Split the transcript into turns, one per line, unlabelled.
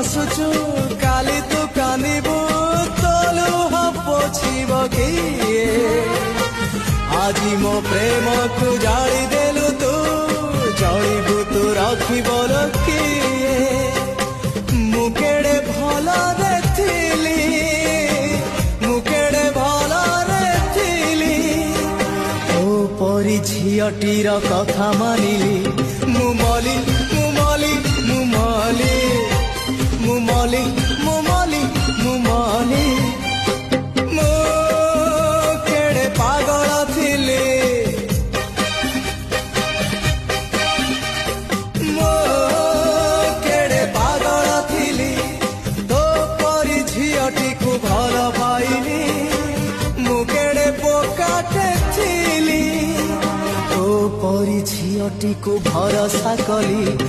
हसुचु काली तू कानिबु तोलु पोछिब किए আজি मो प्रेम को जाली देलु तू जलिबु तू रखिब किए मुकेड़े भल थिली मुकेड़े भल थिली ओ परी झियटीर कथा मानिली मुमली मुमली मुमली मुमली मुमली मुमली मो केड़े पागल थिली मो केड़े पागल थिली तो परी झियटी को भल पाइली मु केड़े पोकाटे थिली तो परी झियटी को भरसा कली।